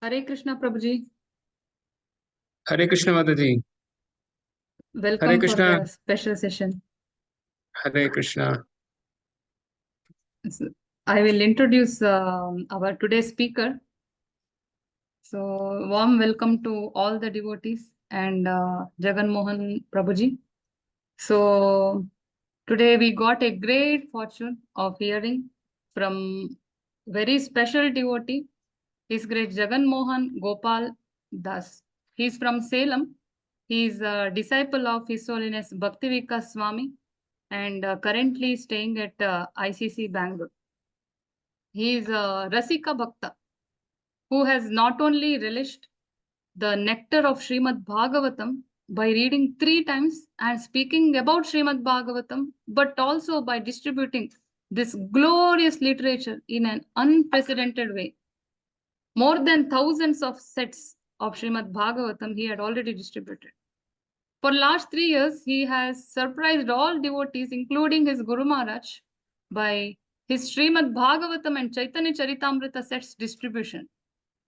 Hare Krishna Prabhuji. Hare Krishna Mataji. Hare Welcome for Krishna. the special session. Hare Krishna. So, I will introduce our today's speaker. So, warm welcome to all the devotees and Jagan Mohan Prabhuji. So, today we got a great fortune of hearing from very special devotee, His Great Jagan Mohan Gopal Das. He is from Salem. He is a disciple of His Holiness Bhakti Vikas Swami and currently staying at ICC Bangalore. He is a Rasika Bhakta who has not only relished the nectar of Srimad Bhagavatam by reading 3 times and speaking about Srimad Bhagavatam, but also by distributing this glorious literature in an unprecedented way. More than thousands of sets of Srimad Bhagavatam he had already distributed. For last 3 years, he has surprised all devotees, including his Guru Maharaj, by his Srimad Bhagavatam and Chaitanya Charitamrita sets distribution,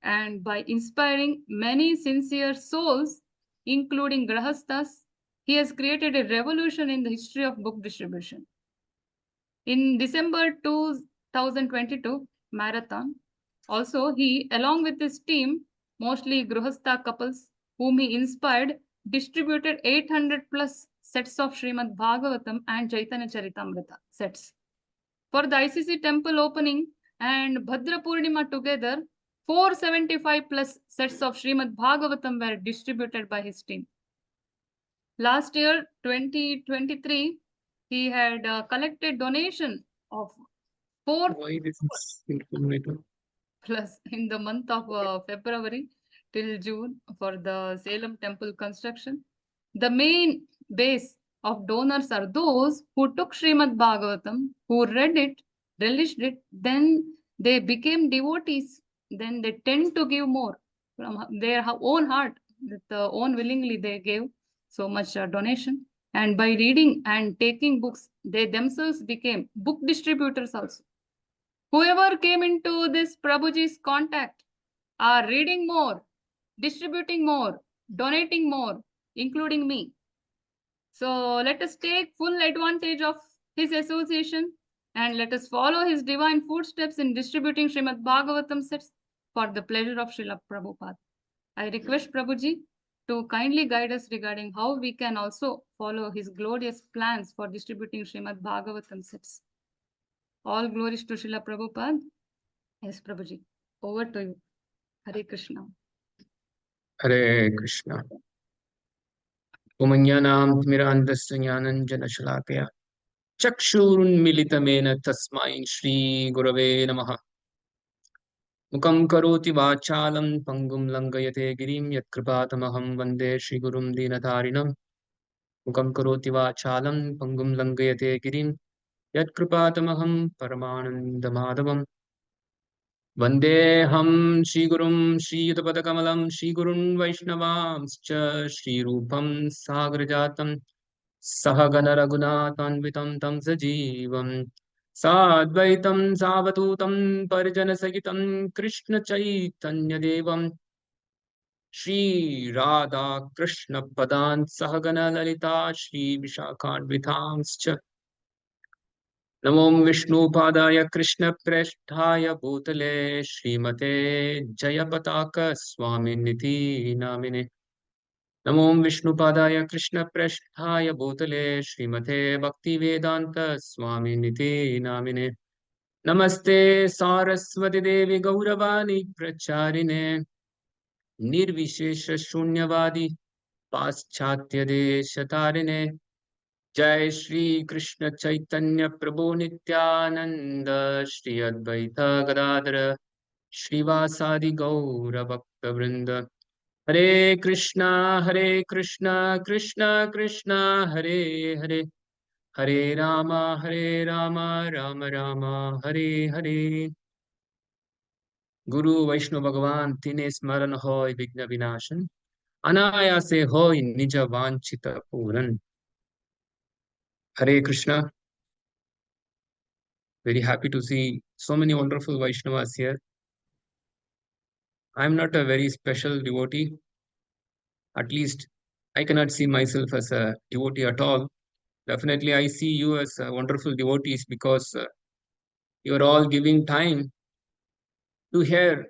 and by inspiring many sincere souls, including Grahasthas. He has created a revolution in the history of book distribution. In December 2022 marathon, also he, along with his team, mostly Gruhastha couples, whom he inspired, distributed 800 plus sets of Srimad Bhagavatam and Chaitanya Charitamrita sets. For the ICC temple opening and Bhadra Purnima together, 475 plus sets of Srimad Bhagavatam were distributed by his team. Last year, 2023, he had collected donation of 4 Why this is informative? plus in the month of February till June for the Salem temple construction. The main base of donors are those who took Srimad Bhagavatam, who read it, relished it, then they became devotees, then they tend to give more from their own heart, with own willingly they gave so much donation. And by reading and taking books, they themselves became book distributors also. Whoever came into this Prabhuji's contact are reading more, distributing more, donating more, including me. So let us take full advantage of his association and let us follow his divine footsteps in distributing Srimad Bhagavatam sets for the pleasure of Srila Prabhupada. I request Prabhuji to kindly guide us regarding how we can also follow his glorious plans for distributing Srimad Bhagavatam sets. All glories to Srila Prabhupada. Yes, Prabhuji. Over to you. Hare Krishna. Hare Krishna. Omajnanam timirandhasya jnananjanashalakaya chakshurunmilitamena tasmai Shri Gurave Namaha. Mukam karoti vachalam pangum langayate girim yatkripatamaham vande Shri Gurum Dinatarinam. Mukam karoti vachalam pangum langayate girim yatkripatamaham paramanandamadavam. Vandeham Shri Gurum Shri Yudapadakamlam Shri Gurun Vaishnavamscha Shri Rupam Sagrajatam Sahagana Raghunatanvitam Tam Sajivam Sadvaitam Savatutam Parijana Sagitam Krishna Chaitanya Devam Shri Radha Krishna Padan Sahagana Lalita Shri Vishakhanvitamscha नमो विष्णुपादाय कृष्णप्रेष्ठाय भूतले श्रीमते जयपताक स्वामिनिति नामिने नमो विष्णुपादाय कृष्णप्रेष्ठाय भूतले श्रीमते भक्तिवेदांत स्वामिनिति नामिने नमस्ते सारस्वती देवी गौरवाणी प्रचारिणे निर्विशेष शून्यवादी पाश्चात्य देशतारिणे जय श्री कृष्ण चैतन्य प्रभु नित्यानंद श्री अद्वैत गदाधर श्रीवासादि गौर भक्त वृंद हरे कृष्णा कृष्णा कृष्णा हरे हरे हरे राम राम राम हरे हरे गुरु वैष्णव भगवान तिने स्मरण होय विघ्न विनाशन अनायासे होय निज वांछित पूरन हरे Krishna. Very happy to see so many wonderful Vaishnavas here. I'm not a very special devotee. At least I cannot see myself as a devotee at all. Definitely, I see you as wonderful devotees because you are all giving time to hear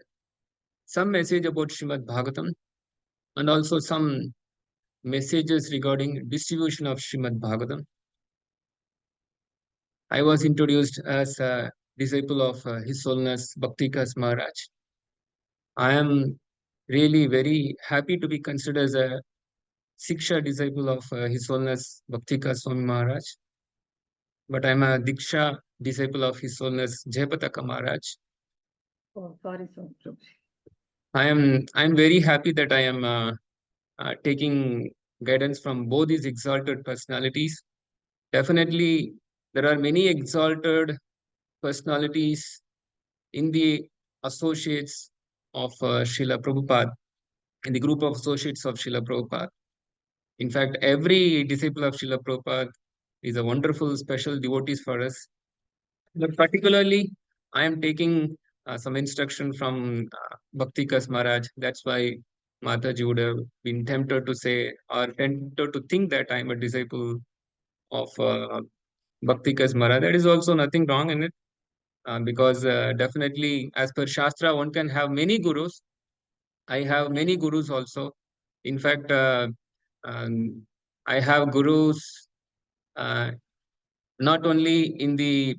some message about Srimad Bhagavatam and also some messages regarding distribution of Srimad Bhagavatam. I was introduced as a disciple of His Holiness Bhaktikas Maharaj. I am really very happy to be considered as a Siksha disciple of His Holiness Bhaktikas Swami Maharaj, but I'm a Diksha disciple of His Holiness Jayapataka Maharaj. Oh, sorry, sir. I'm very happy that I am taking guidance from both these exalted personalities. Definitely, there are many exalted personalities in the associates of Srila Prabhupada, in the group of associates of Srila Prabhupada. In fact, every disciple of Srila Prabhupada is a wonderful, special devotees for us. But particularly, I am taking some instruction from Bhaktikas Maharaj. That's why Mataji would have been tempted to say or tempted to think that I am a disciple of Bhaktikas Maharaj. There is also nothing wrong in it because definitely, as per Shastra, one can have many gurus. I have many gurus also. In fact, um, I have gurus uh, not only in the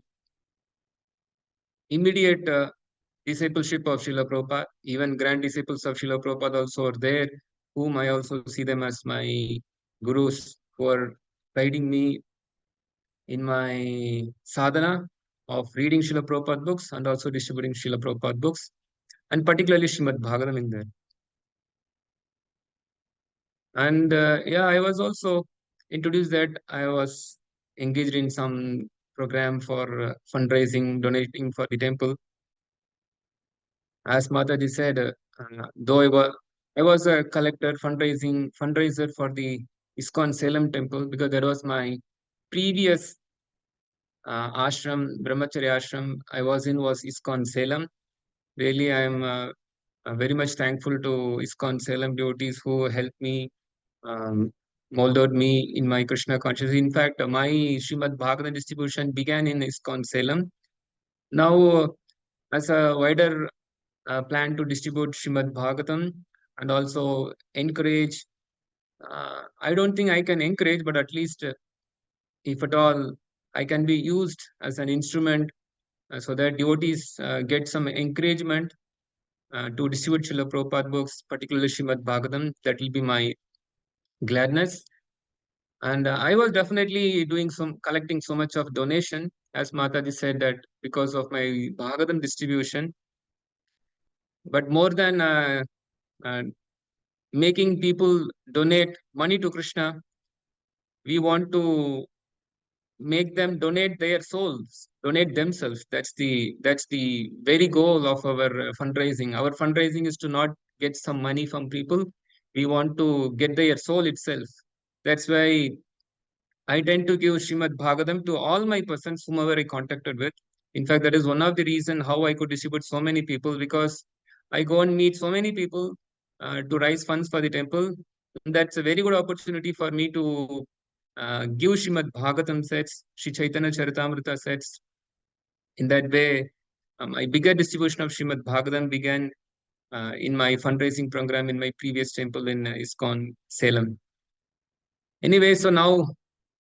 immediate discipleship of Srila Prabhupada, even grand disciples of Srila Prabhupada also are there, whom I also see them as my gurus who are guiding me in my sadhana of reading Srila Prabhupada books and also distributing Srila Prabhupada books, and particularly Srimad Bhagavatam in there. And yeah, I was also introduced that I was engaged in some program for fundraising, donating for the temple. As Mataji said, though I was a collector, fundraiser for the ISKCON Salem temple because that was my previous ashram, brahmacharya ashram I was in was ISKCON Salem. Really, I am very much thankful to ISKCON Salem devotees who helped me, molded me in my Krishna consciousness. In fact, my Srimad Bhagavatam distribution began in ISKCON Salem. Now, as a wider plan to distribute Srimad Bhagavatam and also encourage. I don't think I can encourage, but at least if at all, I can be used as an instrument so that devotees get some encouragement to distribute Srila Prabhupada books, particularly Srimad Bhagavatam. That will be my gladness. And I was definitely doing some collecting so much of donation, as Mataji said that because of my Bhagavatam distribution. But more than uh, making people donate money to Krishna, we want to make them donate their souls, donate themselves. That's the very goal of our fundraising. Our fundraising is to not get some money from people. We want to get their soul itself. That's why I tend to give Srimad Bhagavatam to all my persons whomever I contacted with. In fact, that is one of the reason how I could distribute so many people because I go and meet so many people to raise funds for the temple. That's a very good opportunity for me to give Srimad Bhagavatam sets, Sri Chaitanya Charitamrita sets. In that way, my bigger distribution of Srimad Bhagavatam began in my fundraising program in my previous temple in ISKCON Salem. Anyway, so now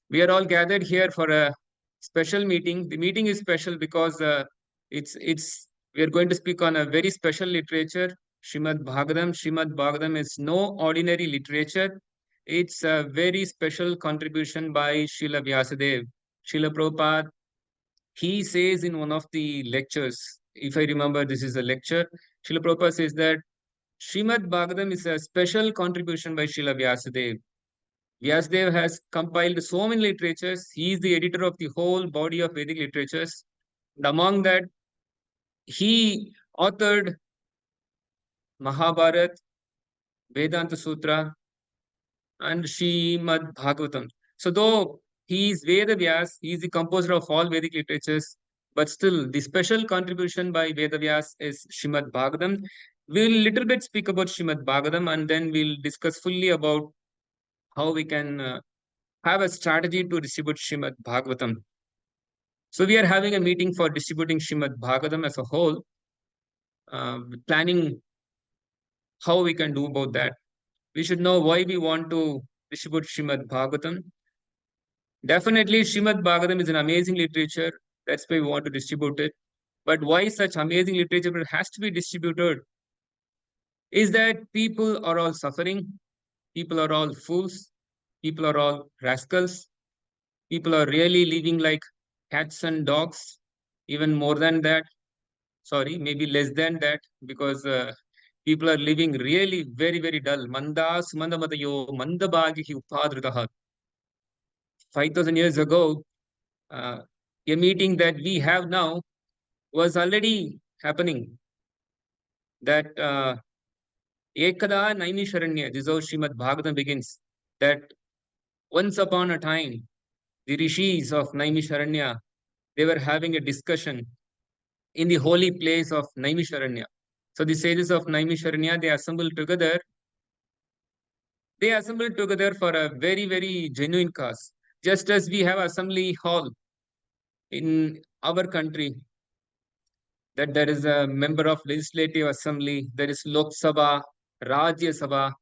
we are all gathered here for a special meeting. The meeting is special because it's we are going to speak on a very special literature, Srimad Bhagavatam. Srimad Bhagavatam is no ordinary literature. It's a very special contribution by Srila Vyasadeva. Srila Prabhupada, he says in one of the lectures, if I remember, this is a lecture, Srila Prabhupada says that Srimad Bhagavatam is a special contribution by Srila Vyasadeva. Vyasadeva has compiled so many literatures. He is the editor of the whole body of Vedic literatures. And among that, he authored Mahabharat, Vedanta Sutra, and Srimad Bhagavatam. So though he is Veda Vyas, he is the composer of all Vedic literatures, but still the special contribution by Veda Vyas is Srimad Bhagavatam. we'll little bit speak about Srimad Bhagavatam, and then we'll discuss fully about how we can have a strategy to distribute Srimad Bhagavatam. So we are having a meeting for distributing Srimad Bhagavatam as a whole, planning how we can do about that. We should know why we want to distribute Srimad Bhagavatam. Definitely, Srimad Bhagavatam is an amazing literature. That's why we want to distribute it. But why such amazing literature has to be distributed is that people are all suffering, people are all fools, people are all rascals, people are really living like cats and dogs, even more than that. Sorry, maybe less than that, because people are living really very, very dull. Mandas mandamatayo mandabhagihi upadritaha. 5,000 years ago, uh, a meeting that we have now was already happening. That Ekada Naimisharanya, this is how Srimad Bhagavatam begins. That once upon a time, the rishis of Naimisharanya, they were having a discussion in the holy place of Naimisharanya. So the sages of Naimisharanya, they assembled together. They assembled together for a very, very genuine cause. Just as we have assembly hall in our country, that there is a member of legislative assembly, there is Lok Sabha, Rajya Sabha.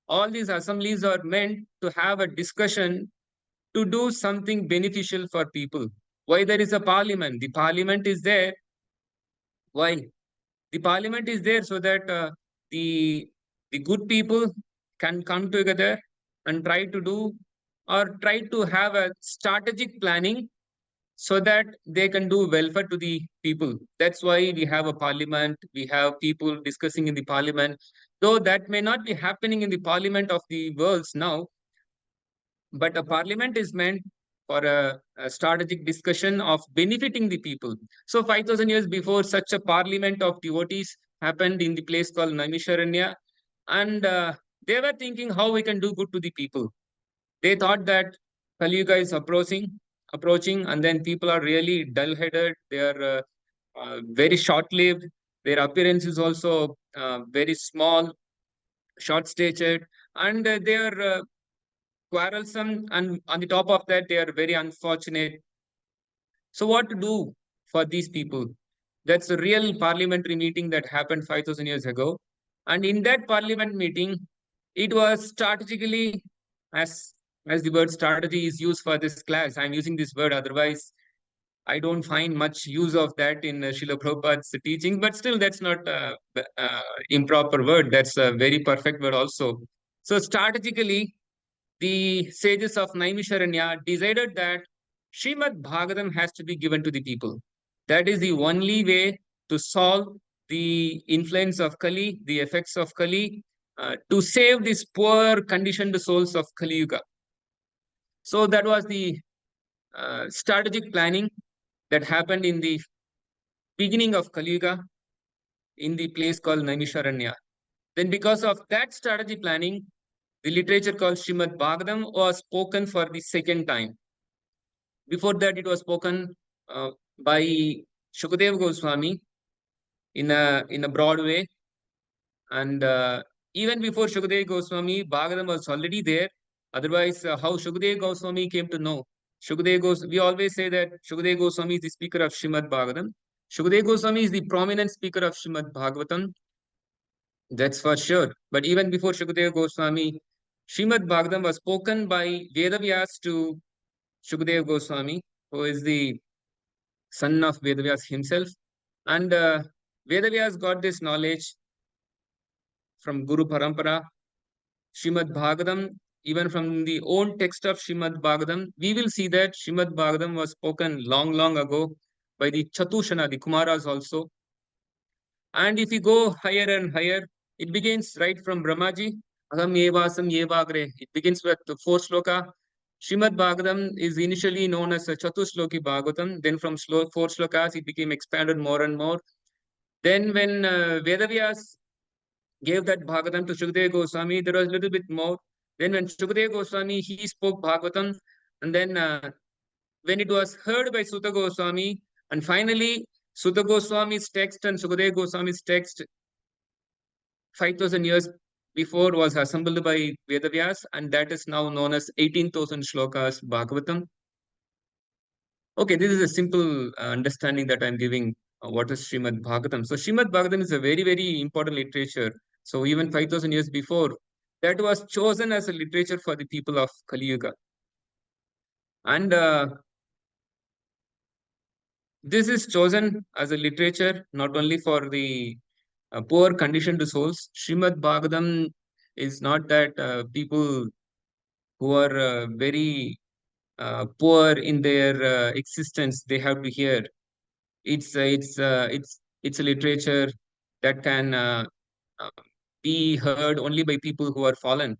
All these assemblies are meant to have a discussion to do something beneficial for people. Why there is a parliament? The parliament is there. Why? The parliament is there so that the the good people can come together and try to do or try to have a strategic planning so that they can do welfare to the people. That's why we have a parliament, we have people discussing in the parliament, though that may not be happening in the parliament of the worlds now, but a parliament is meant for a strategic discussion of benefiting the people. So 5,000 years before, such a parliament of devotees happened in the place called Naimisharanya, and they were thinking how we can do good to the people. They thought that Kali Yuga is approaching, and then people are really dull-headed. They are very short-lived. Their appearance is also very small, short-statured, and they are quarrelsome. And on the top of that, they are very unfortunate. So, what to do for these people? That's a real parliamentary meeting that happened 5,000 years ago. And in that parliament meeting, it was strategically, as as the word strategy is used for this class, I'm using this word. Otherwise, I don't find much use of that in Srila Prabhupada's teaching. But still, that's not improper word. That's a very perfect word also. So strategically, the sages of Naimisharanya decided that Srimad Bhagavatam has to be given to the people. That is the only way to solve the influence of Kali, the effects of Kali, to save these poor conditioned souls of Kali Yuga. So that was the strategic planning that happened in the beginning of Kali Yuga in the place called Naimisharanya. Then because of that strategy planning, the literature called Srimad Bhagavatam was spoken for the second time. Before that, it was spoken by Shukadeva Goswami in a broad way, and even before Shukadeva Goswami, Bhagavatam was already there. Otherwise, how Shukadeva Goswami came to know? We always say that Shukadeva Goswami is the speaker of Srimad Bhagavatam. Shukadeva Goswami is the prominent speaker of Srimad Bhagavatam. That's for sure. But even before Shukadeva Goswami, Srimad Bhagavatam was spoken by Vedavyas to Shukadeva Goswami, who is the son of Vedavyas himself. And Vedavyas got this knowledge from Guru Parampara, Srimad Bhagavatam, even from the own text of Srimad Bhagavatam. We will see that Srimad Bhagavatam was spoken long, long ago by the Chatushana, the Kumaras also. And if you go higher and higher, it begins right from Brahmaji, Aham Evasam Evagre. It begins with the fourth sloka. Srimad Bhagavatam is initially known as a Chatushloki Bhagavatam. Then from four slokas, it became expanded more and more. Then when Vedavyas gave that Bhagavatam to Shukadeva Goswami, there was a little bit more. Then when Shukadeva Goswami, he spoke Bhagavatam. And then when it was heard by Sutta Goswami, and finally Sutta Goswami's text and Shukadeva Goswami's text 5,000 years before was assembled by Vedavyas, and that is now known as 18,000 shlokas Bhagavatam. Okay, this is a simple understanding that I'm giving what is Srimad Bhagavatam. So Srimad Bhagavatam is a very, very important literature. So even 5,000 years before, that was chosen as a literature for the people of Kali Yuga. And this is chosen as a literature not only for the poor conditioned souls. Srimad Bhagavatam is not that people who are very poor in their existence they have to hear. It's a literature that can uh, be heard only by people who are fallen.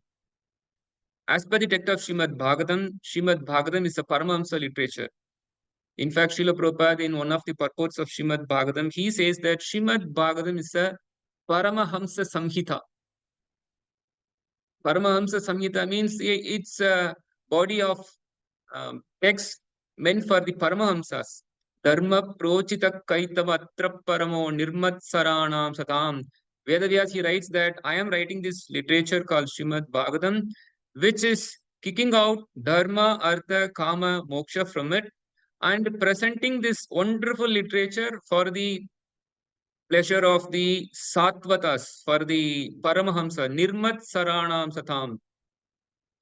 As per the text of Srimad Bhagavatam is a Paramahamsa literature. In fact, Srila Prabhupada, in one of the purports of Srimad Bhagavatam, he says that Srimad Bhagavatam is a Paramahamsa Samhita. Paramahamsa Samhita means it's a body of text meant for the Paramahamsas. Dharma prochita kaitavatra paramo nirmatsaranam satam. Vedavyas, he writes that I am writing this literature called Srimad Bhagavatam, which is kicking out Dharma, Artha, Kama, Moksha from it and presenting this wonderful literature for the pleasure of the Sattvatas, for the Paramahamsa, Nirmat Saranam Satam.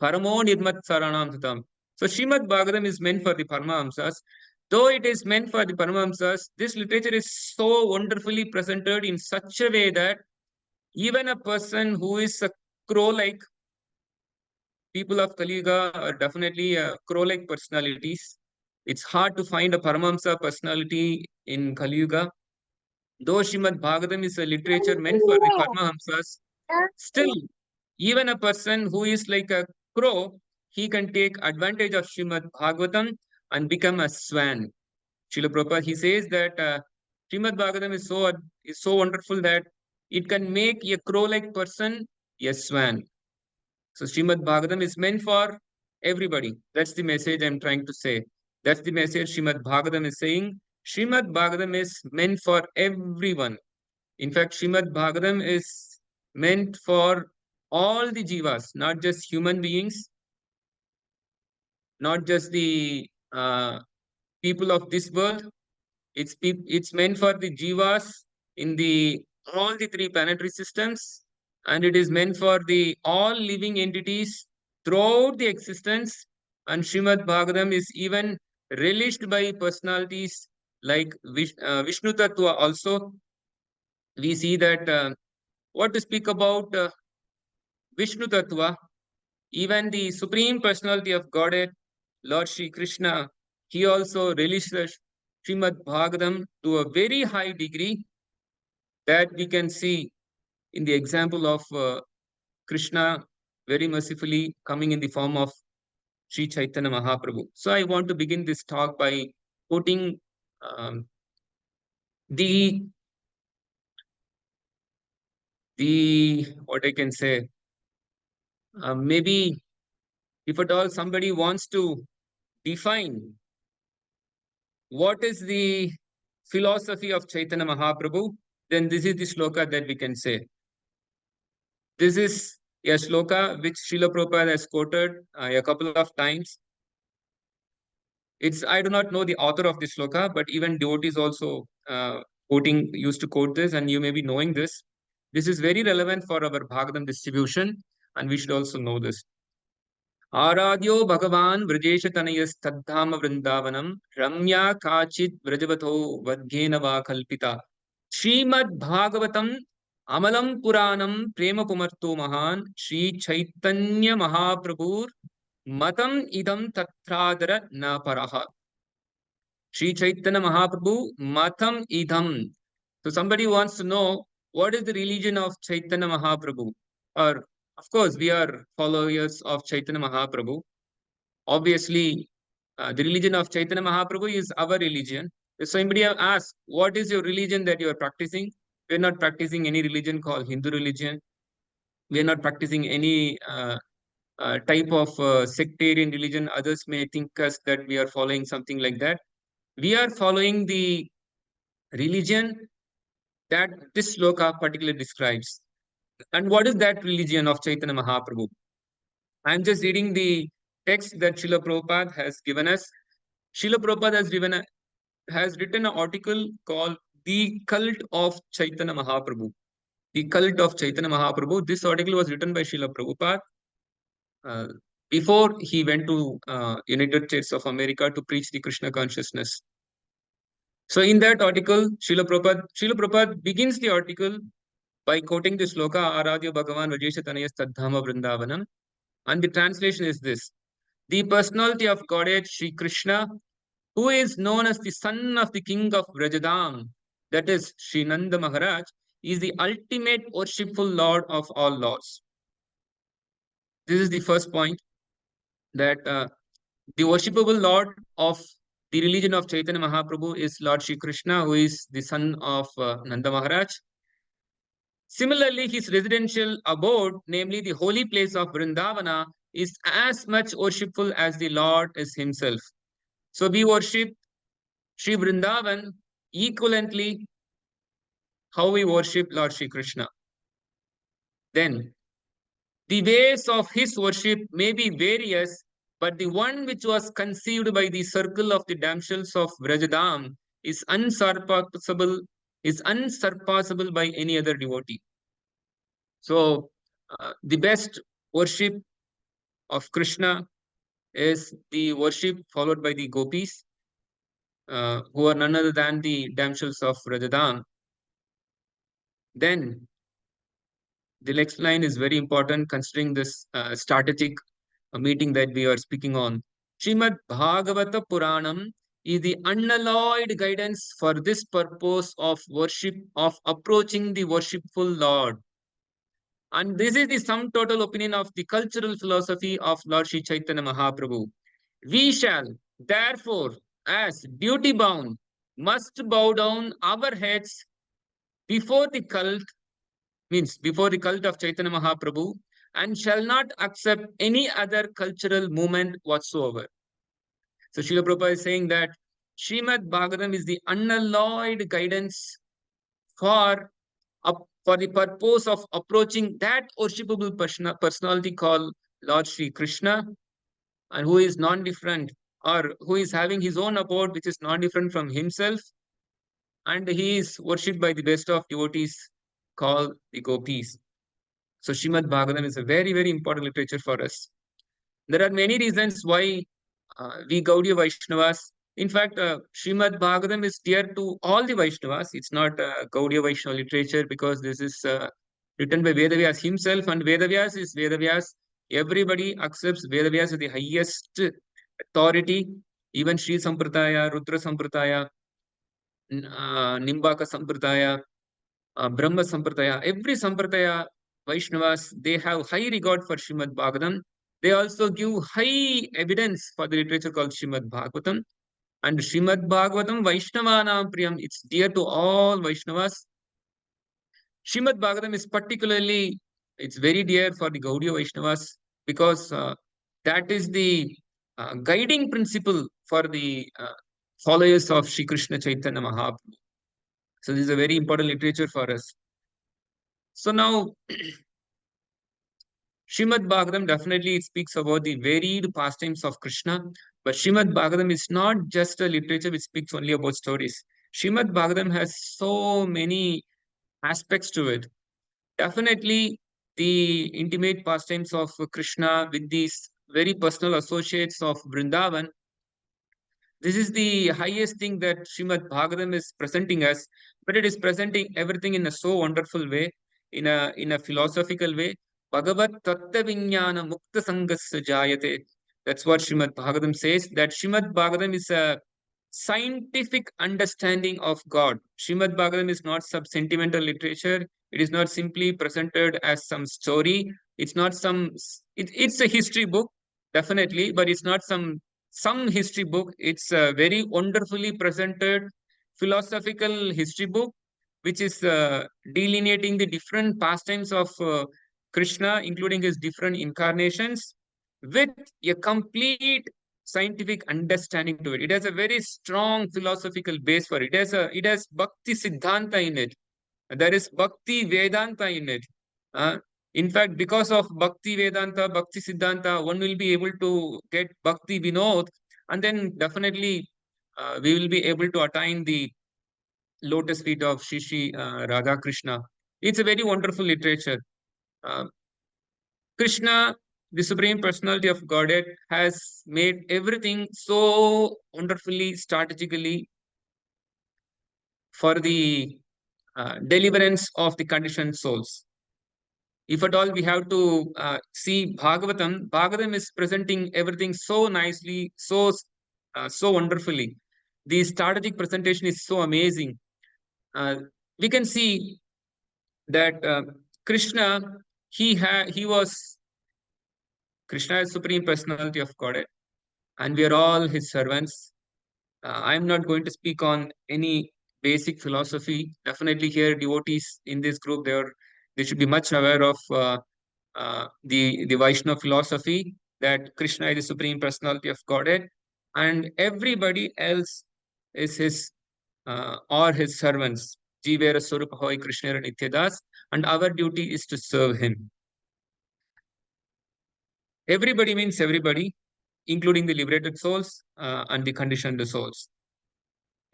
Paramo Nirmat Saranam Satam. So Srimad Bhagavatam is meant for the Paramahamsas. Though it is meant for the Paramahamsas, this literature is so wonderfully presented in such a way that even a person who is a crow-like, people of Kali Yuga are definitely crow-like personalities. It's hard to find a Paramahamsa personality in Kali Yuga. Though Srimad Bhagavatam is a literature meant for the Paramahamsas, still, even a person who is like a crow, he can take advantage of Srimad Bhagavatam and become a swan. Srila Prabhupada, he says that Srimad Bhagavatam is so wonderful that it can make a crow-like person a swan. So Srimad Bhagavatam is meant for everybody. That's the message I'm trying to say. That's the message Srimad Bhagavatam is saying. Srimad Bhagavatam is meant for everyone. In fact, Srimad Bhagavatam is meant for all the jivas, not just human beings, not just the people of this world. It's meant for the jivas in the all the three planetary systems, and it is meant for the all living entities throughout the existence. And Srimad Bhagavatam is even relished by personalities like Vishnu Tattva also. We see that what to speak about Vishnu Tattva, even the Supreme Personality of Godhead, Lord Sri Krishna, he also relished the Srimad Bhagavatam to a very high degree that we can see in the example of Krishna very mercifully coming in the form of Sri Chaitanya Mahaprabhu. So I want to begin this talk by quoting the what I can say. Maybe if at all somebody wants to define what is the philosophy of Chaitanya Mahaprabhu, then this is the sloka that we can say. This is a sloka which Srila Prabhupada has quoted a couple of times. I do not know the author of this sloka, but even devotees also used to quote this, and you may be knowing this. This is very relevant for our Bhagavatam distribution, and we should also know this. आराध्यो भगवान व्रजेश तनयस्तद्धाम वृंदावनम रम्या काचित् व्रजवतो वध्येन वा कल्पिता श्रीमद् भागवतम अमलम पुराणम प्रेम कुमर्तो महान श्री चैतन्य महाप्रभुर मतम इदम तत्रादर न परः Sri Chaitanya Mahaprabhu matam idam. So somebody wants to know what is the religion of Chaitanya Mahaprabhu, or of course, we are followers of Chaitanya Mahaprabhu. Obviously, the religion of Chaitanya Mahaprabhu is our religion. If somebody have asked, what is your religion that you are practicing? We are not practicing any religion called Hindu religion. We are not practicing any type of sectarian religion. Others may think us that we are following something like that. We are following the religion that this sloka particularly describes. And what is that religion of Chaitanya Mahaprabhu? I'm just reading the text that Srila Prabhupada has given us. Srila Prabhupada has written an article called The Cult of Chaitanya Mahaprabhu. The Cult of Chaitanya Mahaprabhu. This article was written by Srila Prabhupada uh, before he went to United States of America to preach the Krishna consciousness. So in that article, Srila Prabhupada begins the article by quoting the sloka Aradhya Bhagavan Vajesha Tanaya Tadhama Vrindavanam. And the translation is this: the personality of Godhead Sri Krishna, who is known as the son of the king of Vrajadam, that is Sri Nanda Maharaj, is the ultimate worshipful Lord of all lords. This is the first point, that the worshipable Lord of the religion of Chaitanya Mahaprabhu is Lord Sri Krishna, who is the son of Nanda Maharaj. Similarly, his residential abode, namely the holy place of Vrindavana, is as much worshipful as the Lord is himself. So we worship Sri Vrindavan equivalently how we worship Lord Sri Krishna. Then, the ways of his worship may be various, but the one which was conceived by the circle of the damsels of Vrajadam is unsurpassable by any other devotee. So, the best worship of Krishna is the worship followed by the gopis, who are none other than the damsels of Vrajadam. Then, the next line is very important considering this strategic meeting that we are speaking on. Srimad Bhagavata Puranam is the unalloyed guidance for this purpose of worship, of approaching the worshipful Lord. And this is the sum total opinion of the cultural philosophy of Lord Sri Chaitanya Mahaprabhu. We shall, therefore, as duty bound, must bow down our heads before the cult, means before the cult of Chaitanya Mahaprabhu, and shall not accept any other cultural movement whatsoever. So Srila Prabhupada is saying that Srimad Bhagavatam is the unalloyed guidance for, for the purpose of approaching that worshipable personality called Lord Sri Krishna, and who is non-different, or who is having his own abode which is non-different from himself, and he is worshipped by the best of devotees called the gopis. So Srimad Bhagavatam is a very, very important literature for us. There are many reasons why we Gaudiya Vaishnavas, in fact, Srimad Bhagavatam is dear to all the Vaishnavas. It's not Gaudiya Vaishnava literature because this is written by Vedavyas himself, and Vedavyas is Vedavyas. Everybody accepts Vedavyas as the highest authority. Even Sri Sampradaya, Rudra Sampradaya, Nimbaka Sampradaya, Brahma Sampradaya, every Sampradaya Vaishnavas, they have high regard for Srimad Bhagavatam. They also give high evidence for the literature called Srimad Bhagavatam. And Srimad Bhagavatam Vaishnavanam Priyam, it's dear to all Vaishnavas. Srimad Bhagavatam is particularly, it's very dear for the Gaudiya Vaishnavas because that is the guiding principle for the followers of Sri Krishna Chaitanya Mahaprabhu. So this is a very important literature for us. So now, Srimad Bhagavatam definitely speaks about the varied pastimes of Krishna, but Srimad Bhagavatam is not just a literature which speaks only about stories. Srimad Bhagavatam has so many aspects to it. Definitely, the intimate pastimes of Krishna with these very personal associates of Vrindavan. This is the highest thing that Srimad Bhagavatam is presenting us, but it is presenting everything in a so wonderful way, in a philosophical way. Bhagavat Tattva Vijnana Mukta Sangasya Jayate. That's what Srimad Bhagavatam says, that Srimad Bhagavatam is a scientific understanding of God. Srimad Bhagavatam is not some sentimental literature. It is not simply presented as some story. It's not it's a history book, definitely, but it's not some history book. It's a very wonderfully presented philosophical history book, which is delineating the different pastimes of Krishna, including his different incarnations, with a complete scientific understanding to it. It has a very strong philosophical base for it. It has Bhakti Siddhanta in it. There is Bhakti Vedanta in it. In fact, because of Bhakti Vedanta, Bhakti Siddhanta, one will be able to get Bhakti Vinod, and then definitely we will be able to attain the lotus feet of Shishi Radha Krishna. It's a very wonderful literature. Uh, Krishna, the Supreme Personality of Godhead, has made everything so wonderfully, strategically for the deliverance of the conditioned souls. If at all we have to see Bhagavatam, Bhagavatam is presenting everything so nicely, so wonderfully. The strategic presentation is so amazing. We can see that Krishna, he was Krishna is Supreme Personality of Godhead, and we are all his servants. I'm not going to speak on any basic philosophy. Definitely, here devotees in this group, they should be much aware of the Vaishnava philosophy, that Krishna is the Supreme Personality of Godhead, and everybody else is his or his servants. Jivera Swarupa Hoy Krishna Nityadas, and our duty is to serve him. Everybody means everybody, including the liberated souls and the conditioned souls.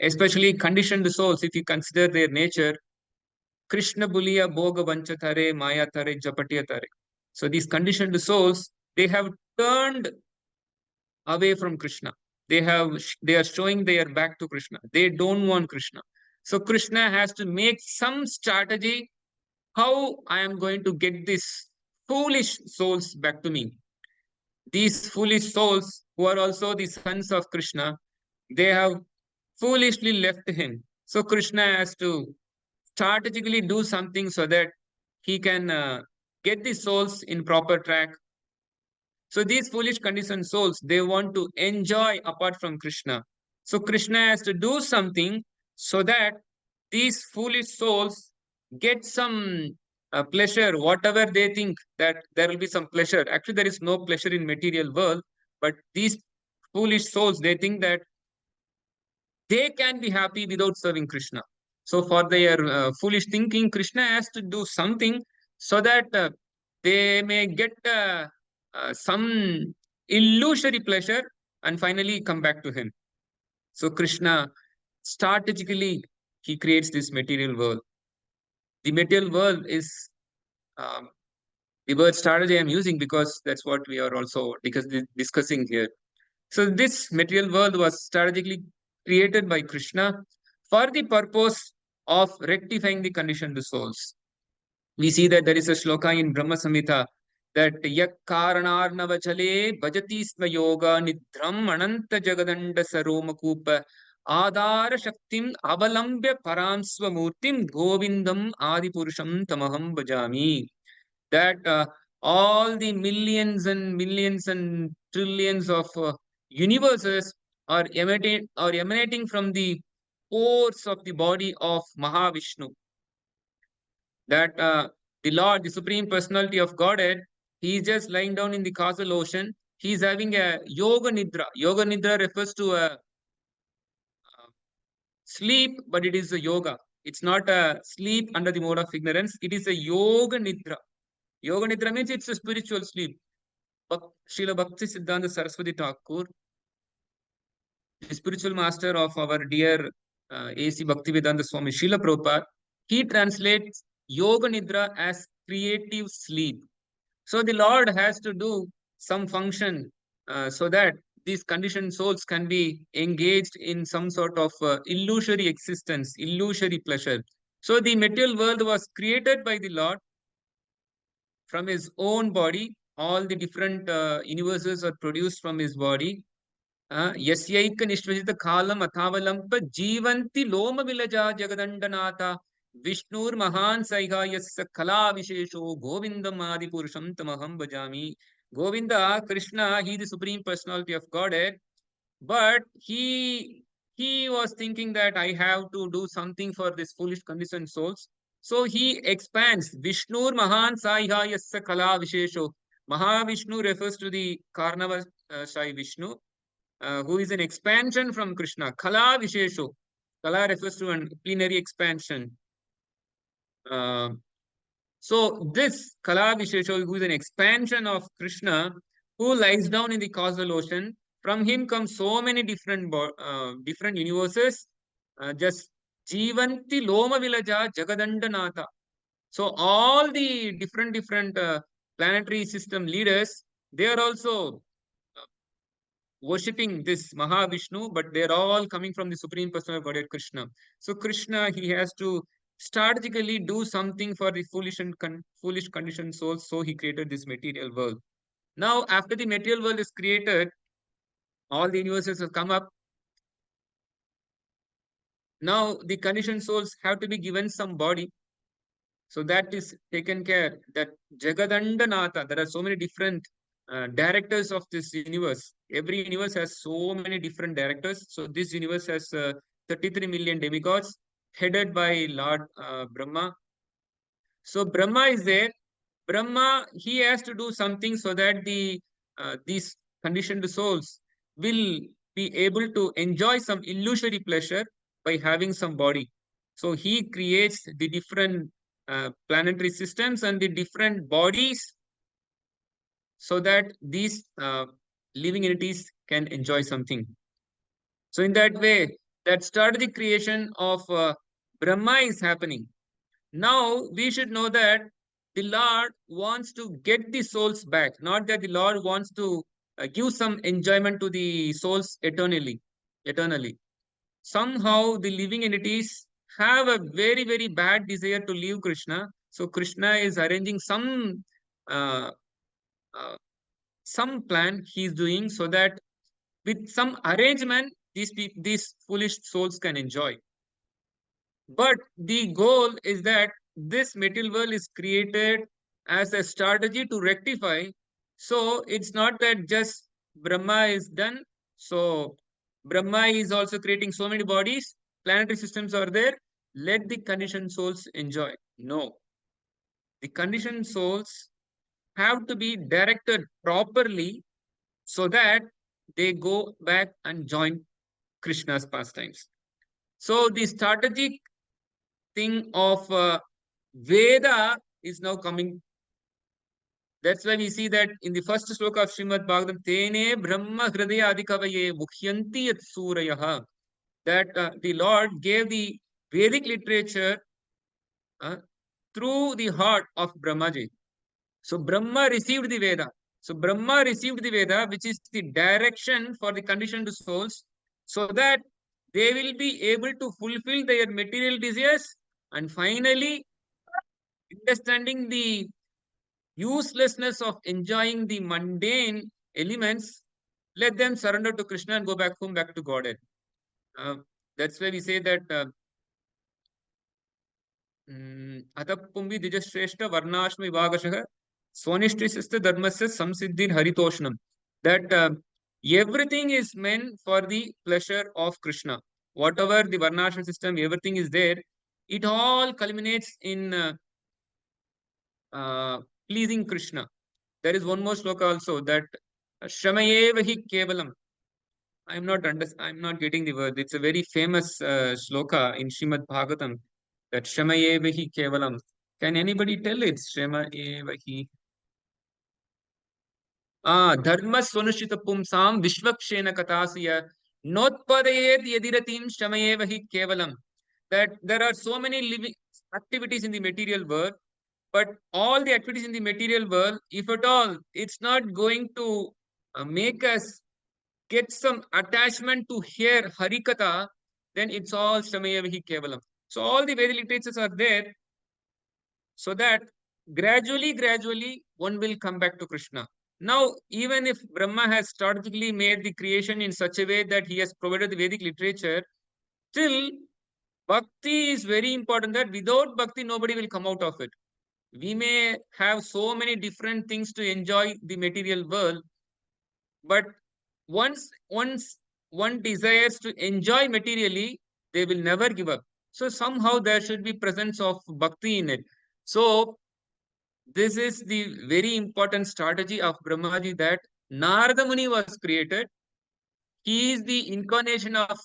Especially conditioned souls, if you consider their nature, Krishna Buliya Bhoga Vanchatare Maya Tare Japatiya Tare. So these conditioned souls, they have turned away from Krishna. They are showing their back to Krishna. They don't want Krishna. So Krishna has to make some strategy how I am going to get these foolish souls back to me. These foolish souls, who are also the sons of Krishna, they have foolishly left him. So Krishna has to strategically do something so that he can get the souls in proper track. So these foolish conditioned souls, they want to enjoy apart from Krishna. So Krishna has to do something so that these foolish souls get some pleasure, whatever they think that there will be some pleasure. Actually, there is no pleasure in material world, but these foolish souls, they think that they can be happy without serving Krishna. So for their foolish thinking, Krishna has to do something so that they may get some illusory pleasure and finally come back to him. So Krishna strategically he creates this material world. The material world is um, the word strategy I'm using because that's what we are also discussing here. So this material world was strategically created by Krishna for the purpose of rectifying the conditioned souls. We see that there is a shloka in Brahma Samhita that yak karanarnava chale bhajati sma yoga nidram ananta jagadanda saromakupa adara shaktim avalambya paramsva murtim govindam adipurusham tamaham bhajami. That all the millions and trillions of universes are emanating from the pores of the body of Mahavishnu. That the Lord, the Supreme Personality of Godhead, he is just lying down in the causal ocean. He is having a yoga nidra. Yoga nidra refers to a sleep, but it is a yoga. It's not a sleep under the mode of ignorance. It is a yoga nidra. Yoga nidra means it's a spiritual sleep. Srila Bhakti Siddhanta Saraswati Thakur, the spiritual master of our dear A.C. Bhaktivedanta Swami Srila Prabhupada, he translates Yoga Nidra as creative sleep. So the Lord has to do some function so that these conditioned souls can be engaged in some sort of illusory existence, illusory pleasure. So the material world was created by the Lord from his own body. All the different universes are produced from his body. यस्यैक निश्वसित कालम अथावलंप जीवंति लोम विलजा जगदंडनाथा विष्णुर्महान सैगा यस्य कला विशेषो गोविंदम आदि पुरुषम तमहम भजामि. Govinda, Krishna, he the supreme personality of Godhead, but he was thinking that I have to do something for this foolish conditioned souls. So he expands. Vishnur Mahan Saiha Yasya Kala Vishesho. Mahavishnu refers to the Karnava Sai Vishnu, who is an expansion from Krishna. Kala Vishesho. Kala refers to an plenary expansion. Uh, So this Kala Vishesha, who is an expansion of Krishna, who lies down in the causal ocean, from him come so many different universes. Just Jivanti Loma Vilaja Jagadandanata. So all the different planetary system leaders, they are also worshipping this Mahavishnu, but they're all coming from the Supreme Personal Godhead Krishna. So Krishna, he has to strategically do something for the foolish conditioned souls. So he created this material world. Now, after the material world is created, all the universes have come up. Now the conditioned souls have to be given some body. So that is taken care. That Jagadandanatha, there are so many different directors of this universe. Every universe has so many different directors. So this universe has 33 million demigods headed by Lord Brahma. So Brahma is there. Brahma, he has to do something so that these conditioned souls will be able to enjoy some illusory pleasure by having some body. So he creates the different planetary systems and the different bodies so that these living entities can enjoy something. So in that way, that strategic creation of Brahma is happening. Now we should know that the Lord wants to get the souls back, not that the Lord wants to give some enjoyment to the souls eternally. Eternally, somehow the living entities have a very bad desire to leave Krishna. So Krishna is arranging uh, uh, some plan he is doing so that with some arrangement these foolish souls can enjoy. But the goal is that this material world is created as a strategy to rectify. So it's not that just Brahma is done. So Brahma is also creating so many bodies, planetary systems are there. Let the conditioned souls enjoy. No, the conditioned souls have to be directed properly so that they go back and join Krishna's pastimes. So the strategic thing of Veda is now coming. That's why we see that in the first sloka of Srimad Bhagavatam, Tene Brahma Hridaya Adikavaye Mukhyanti Yat Surayaha, that the Lord gave the Vedic literature uh, through the heart of Brahmaji. So Brahma received the Veda. So Brahma received the Veda, which is the direction for the conditioned souls, so that they will be able to fulfill their material desires and finally understanding the uselessness of enjoying the mundane elements, let them surrender to Krishna and go back home, back to Godhead. Uh, that's why we say that Atapumbi Dijashreshta Varnashma Vivagashah Swanishtisista Dharmasya Samsiddhir Haritoshnam. That everything is meant for the pleasure of Krishna. Whatever the Varnashma system, everything is there. It all culminates in uh, pleasing Krishna. There is one more sloka also that Shamayevahi hi Kevalam. I'm not getting the word. It's a very famous shloka in Srimad Bhagavatam that Shamayevahi hi Kevalam. Can anybody tell it? Shamayevahi. Dharma Swanushita Pumsam Vishwakshena Katasya Notpadayet Yadiratim Shamayevahi hi Kevalam. That there are so many living activities in the material world, but all the activities in the material world, if at all, it's not going to make us get some attachment to hear Harikatha, then it's all Shamayevahi Kevalam. So all the Vedic literatures are there so that gradually, one will come back to Krishna. Now, even if Brahma has strategically made the creation in such a way that he has provided the Vedic literature, still Bhakti is very important that without Bhakti, nobody will come out of it. We may have so many different things to enjoy the material world, but once one desires to enjoy materially, they will never give up. So somehow there should be presence of bhakti in it. So this is the very important strategy of Brahmaji that Narada Muni was created. He is the incarnation of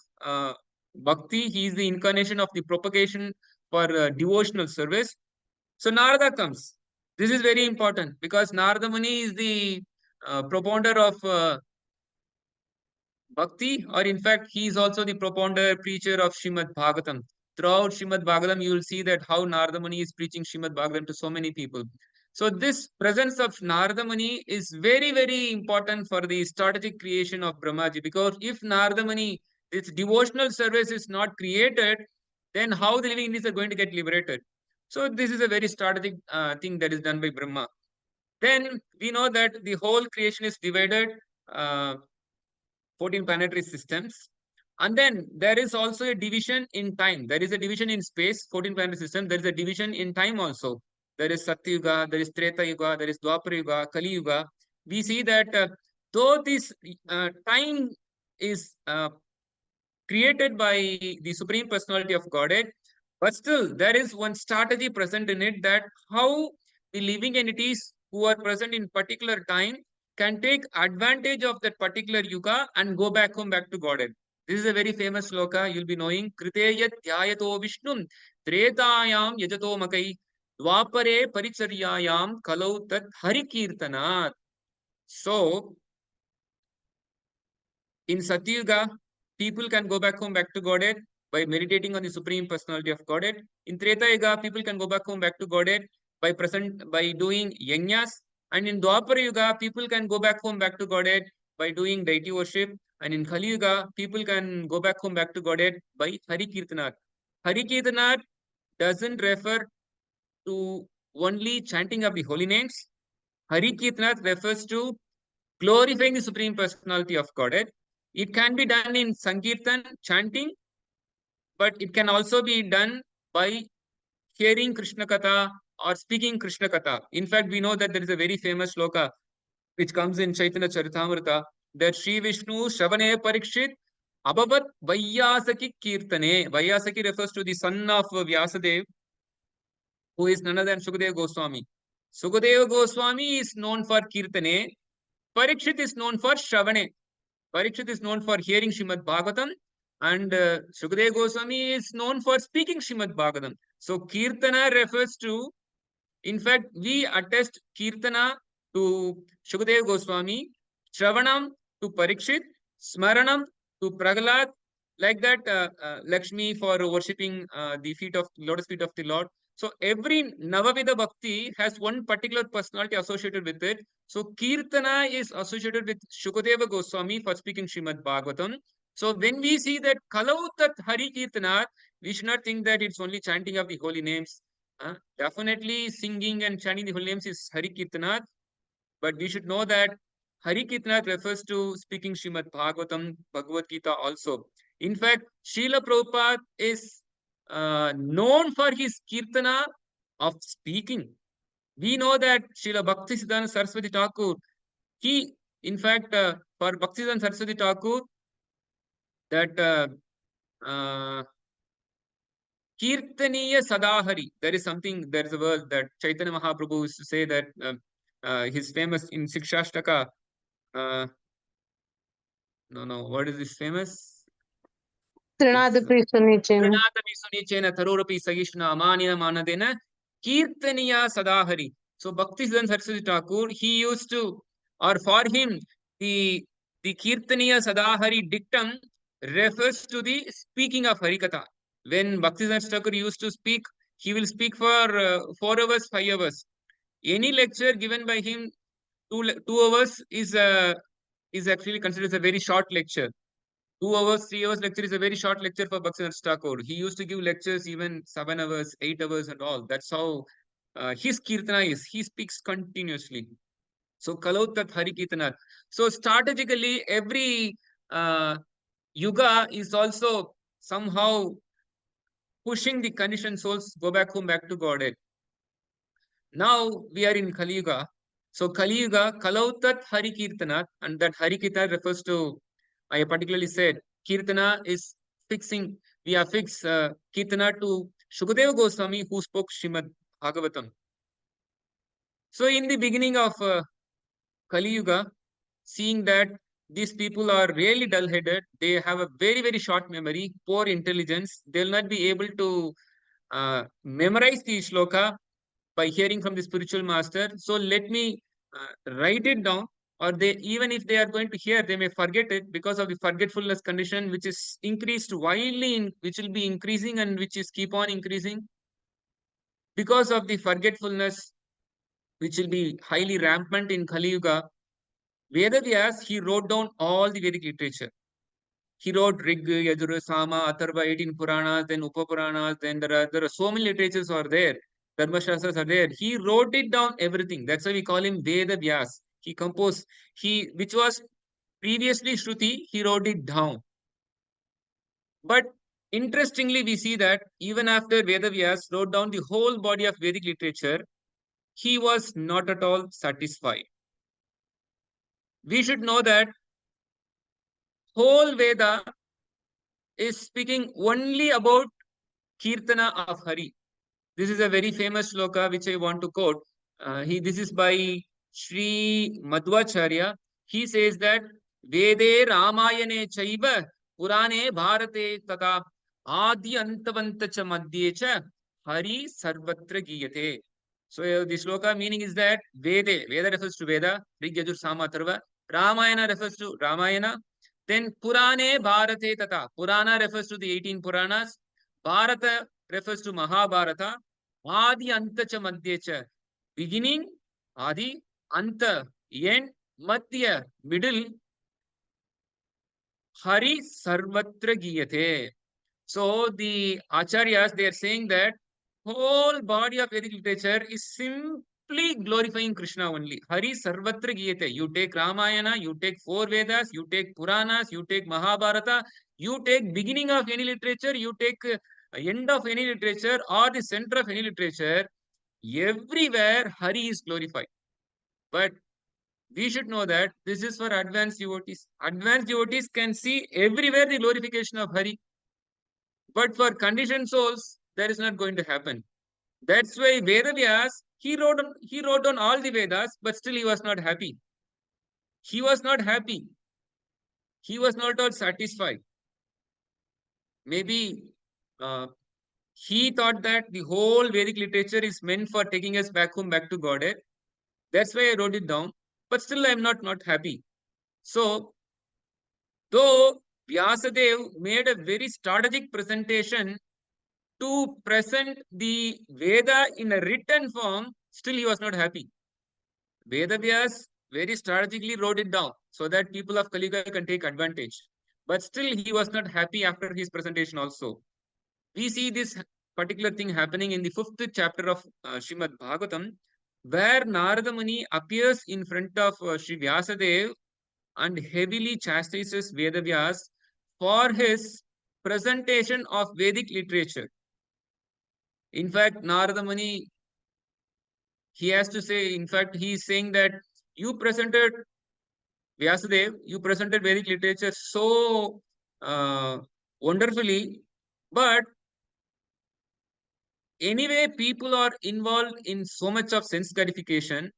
bhakti. He is the incarnation of the propagation for devotional service. So Narada comes. This is very important because Narada Muni is the propounder of Bhakti, or in fact, he is also the propounder, preacher of Srimad Bhagavatam. Throughout Srimad Bhagavatam, you will see that how Narada Muni is preaching Srimad Bhagavatam to so many people. So this presence of Narada Muni is very, very important for the strategic creation of Brahmaji, because if Narada Muni, this devotional service is not created, then how the living entities are going to get liberated? So this is a very strategic thing that is done by Brahma. Then we know that the whole creation is divided. 14 planetary systems. And then there is also a division in time. There is a division in space, 14 planetary systems. There is a division in time also. There is Satya Yuga, there is Treta Yuga, there is Dwapara Yuga, Kali Yuga. We see that though this time is created by the Supreme Personality of Godhead, but still there is one strategy present in it, that how the living entities who are present in particular time can take advantage of that particular yuga and go back home, back to Godhead. This is a very famous sloka you'll be knowing. Kriteya dhyayato Vishnum Tretayam yajato makai Dwapare paricharyayam kalau tat harikirtanat. So in Satyuga, people can go back home, back to Godhead by meditating on the Supreme Personality of Godhead. In Treta Yuga, people can go back home, back to Godhead by doing yajnas. And in Dwapara Yuga, people can go back home, back to Godhead by doing deity worship. And in Kali Yuga, people can go back home, back to Godhead by Hari Kirtanat. Hari Kirtanat doesn't refer to only chanting of the holy names. Hari Kirtanat refers to glorifying the Supreme Personality of Godhead. It can be done in Sankirtan, chanting, but it can also be done by hearing Krishna Katha or speaking Krishna Katha. In fact, we know that there is a very famous sloka which comes in Chaitanya Charitamrita, that Sri Vishnu Shavane Parikshit Abhavat Vyasaki Kirtane. Vyasaki refers to the son of Vyasadeva, who is none other than Sukadeva Goswami. Sukadeva Goswami is known for Kirtane. Parikshit is known for Shravane. Parikshit is known for hearing Srimad Bhagavatam, and Sukadeva Goswami is known for speaking Srimad Bhagavatam. So Kirtana refers to, in fact, we attest Kirtana to Sukadeva Goswami, Shravanam to Parikshit, Smaranam to Prahlad, like that Lakshmi for worshipping the lotus feet of the Lord. So every Navavida Bhakti has one particular personality associated with it. So Kirtana is associated with Shukadeva Goswami for speaking Srimad Bhagavatam. So when we see that Kalautat Hari Kirtana, we should not think that it's only chanting of the holy names. Definitely singing and chanting the holy names is Hari Kirtana, but we should know that Hari Kirtana refers to speaking Srimad Bhagavatam, Bhagavad Gita also. In fact, Srila Prabhupada is known for his Kirtana of speaking. We know that Srila Bhaktisiddhanta Saraswati Thakur, he, in fact, for Bhaktisiddhanta Saraswati Thakur, that Kirtaniya Sadahari, there is a word that Chaitanya Mahaprabhu used to say, that his famous in Sikshashtaka. What is this famous? Trinadapi Sunichena. Trinadapi Sunichena Tarorapi Sagishna Amanina Manadena Kirtaniya Sadahari. So Bhaktisiddhanta Saraswati Thakur, he used to, or for him, the Kirtaniya Sadahari dictum refers to the speaking of Harikatha. When Bhaktisiddhanta Thakur used to speak, he will speak for 4 hours, 5 hours. Any lecture given by him, 2 hours is actually considered as a very short lecture. 2 hours, 3 hours lecture is a very short lecture for Bhaktisiddhanta Thakur. He used to give lectures even 7 hours, 8 hours and all. That's how his Kirtana is. He speaks continuously. So Kalautat Hari Kirtana. So strategically, every yuga is also somehow pushing the conditioned souls go back home, back to Godhead. Now we are in Kali Yuga. So Kali Yuga, Kalautat Hari Kirtana, and that Hari Kirtana refers to, I particularly said, Kirtana is fixing, we are fixed Kirtana to Shukadeva Goswami, who spoke Srimad Bhagavatam. So in the beginning of Kali Yuga, seeing that these people are really dull-headed, they have a very, very short memory, poor intelligence, they will not be able to memorize the shloka. by hearing from the spiritual master. So let me write it down, or they, even if they are going to hear, they may forget it because of the forgetfulness condition, which is increased widely, which will be increasing and which is keep on increasing because of the forgetfulness, which will be highly rampant in Kali Yuga. Vedavyas, he wrote down all the Vedic literature. He wrote Rig, Yajur, Sama, Atharva, 18 Puranas, then Upapuranas, then there are so many literatures are there. Dharmashastras are there. He wrote it down everything. That's why we call him Veda Vyas. He composed, which was previously Shruti, he wrote it down. But interestingly, we see that even after Veda Vyas wrote down the whole body of Vedic literature, he was not at all satisfied. We should know that whole Veda is speaking only about Kirtana of Hari. This is a very famous sloka which I want to quote. This is by Sri Madhvacharya. He says that Vede Ramayane Chaiva Purane Bharate Tata Adi Antavanta cha Madhye cha Hari Sarvatra Giyate. So the sloka meaning is that Veda refers to Veda, Rig Yajur Sama Atharva. Ramayana refers to Ramayana. Then Purane Bharate Tata. Purana refers to the 18 Puranas. Bharata refers to Mahabharata. Adi Anta cha Madhye cha. Beginning, Adi, Anta, end, Madhya, middle, Hari Sarvatra Giyate. So the Acharyas, they are saying that whole body of Vedic literature is simply glorifying Krishna only. Hari Sarvatra Giyate. You take Ramayana, you take 4 Vedas, you take Puranas, you take Mahabharata, you take beginning of any literature, you take end of any literature or the center of any literature, everywhere Hari is glorified. But we should know that this is for advanced devotees. Advanced devotees can see everywhere the glorification of Hari. But for conditioned souls, that is not going to happen. That's why Vedavyas, he wrote on all the Vedas, but still he was not happy. He was not happy. He was not all satisfied. Maybe he thought that the whole Vedic literature is meant for taking us back home, back to Godhead. That's why I wrote it down. But still I am not happy. So, though Vyasadeva made a very strategic presentation to present the Veda in a written form, still he was not happy. Vedavyas very strategically wrote it down so that people of Kali Yuga can take advantage. But still he was not happy after his presentation also. We see this particular thing happening in the 5th chapter of Srimad Bhagavatam, where Narada Muni appears in front of Sri Vyasadeva and heavily chastises Vedavyas for his presentation of Vedic literature. In fact, Narada Muni, he has to say, in fact, he is saying that you presented, Vyasadeva, you presented Vedic literature so wonderfully, but anyway, people are involved in so much of sense gratification.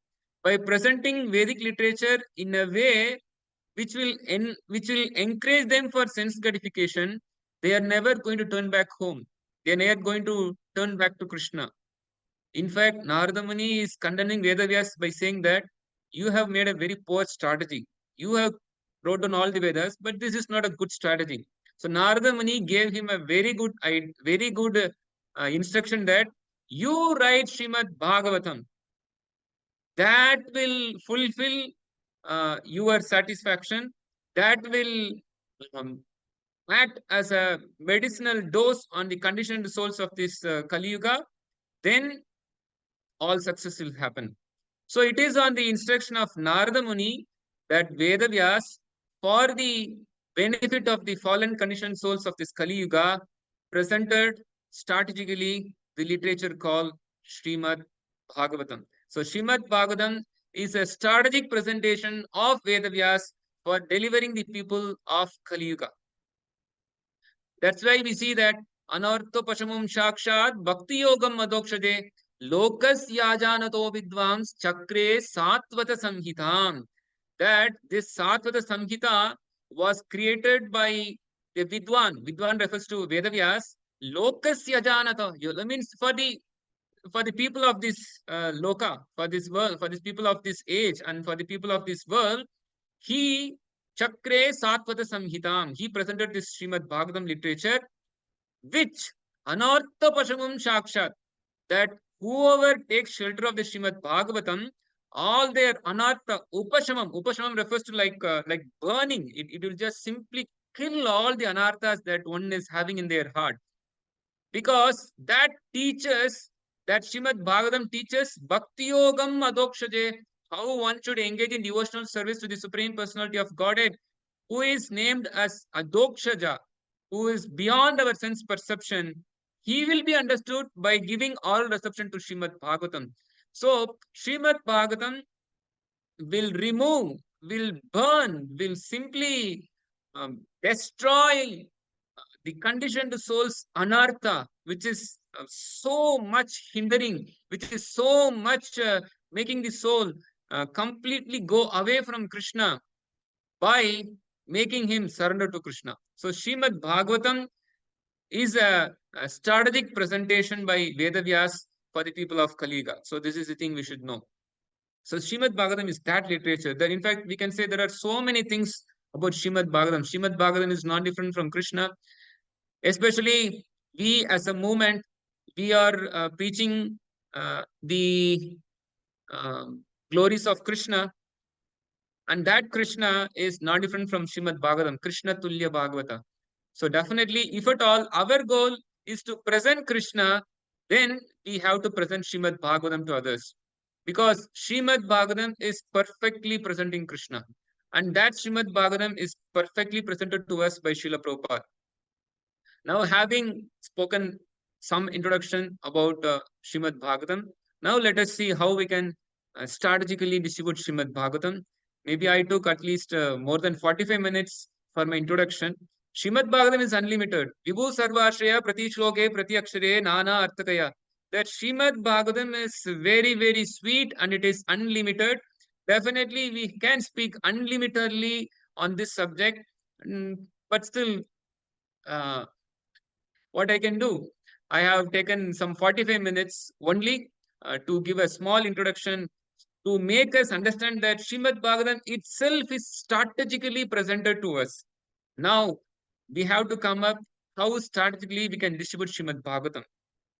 By presenting Vedic literature in a way which will encourage them for sense gratification, they are never going to turn back home. They are never going to turn back to Krishna. In fact, Narada Muni is condemning Vedavyas by saying that you have made a very poor strategy. You have wrote down all the Vedas, but this is not a good strategy. So Narada Muni gave him a very good instruction that you write Srimad Bhagavatam. That will fulfill your satisfaction. That will act as a medicinal dose on the conditioned souls of this Kali Yuga. Then all success will happen. So it is on the instruction of Narada Muni that Vedavyas, for the benefit of the fallen conditioned souls of this Kali Yuga, presented strategically the literature called Srimad Bhagavatam. So Srimad Bhagavatam is a strategic presentation of Vedavyas for delivering the people of Kali Yuga. That's why we see that Anartha Pashamum Shakshat Bhakti Yogam Madokshade Lokas Yajanato Vidvams Chakre Satvata Samhitam. That this Satvata Samhita was created by the Vidwan. Vidwan refers to Vedavyas. Lokas Yajanata means for the for the people of this loka, for this world, for these people of this age, and for the people of this world, he Chakre Satvata Samhitam, he presented this Srimad Bhagavatam literature, which Anartha Pashamam Shakshat, that whoever takes shelter of the Srimad Bhagavatam, all their anartha, upashamam refers to like burning. It will just simply kill all the anarthas that one is having in their heart. Because that teaches, that Srimad Bhagavatam teaches Bhakti Yogam Adokshaje, how one should engage in devotional service to the Supreme Personality of Godhead, who is named as Adokshaja, who is beyond our sense perception. He will be understood by giving all reception to Srimad Bhagavatam. So, Srimad Bhagavatam will remove, will burn, will simply destroy the conditioned soul's anartha, which is so much hindering, which is so much making the soul completely go away from Krishna by making him surrender to Krishna. So, Srimad Bhagavatam is a strategic presentation by Vedavyas for the people of Kaliga. So, this is the thing we should know. So, Srimad Bhagavatam is that literature. That in fact, we can say there are so many things about Srimad Bhagavatam. Srimad Bhagavatam is not different from Krishna. Especially we as a movement, we are preaching the glories of Krishna, and that Krishna is not different from Srimad Bhagavatam, Krishna Tulya Bhagavata. So definitely, if at all our goal is to present Krishna, then we have to present Srimad Bhagavatam to others. Because Srimad Bhagavatam is perfectly presenting Krishna. And that Srimad Bhagavatam is perfectly presented to us by Srila Prabhupada. Now, having spoken some introduction about Srimad Bhagavatam, now let us see how we can strategically distribute Srimad Bhagavatam. Maybe I took at least more than 45 minutes for my introduction. Srimad Bhagavatam is unlimited. Vibhu Sarvashraya Prati Shloke Prati Akshare Nana Arthakaya. That Srimad Bhagavatam is very, very sweet and it is unlimited. Definitely, we can speak unlimitedly on this subject, but still, what I can do, I have taken some 45 minutes only to give a small introduction to make us understand that Srimad Bhagavatam itself is strategically presented to us. Now, we have to come up how strategically we can distribute Srimad Bhagavatam.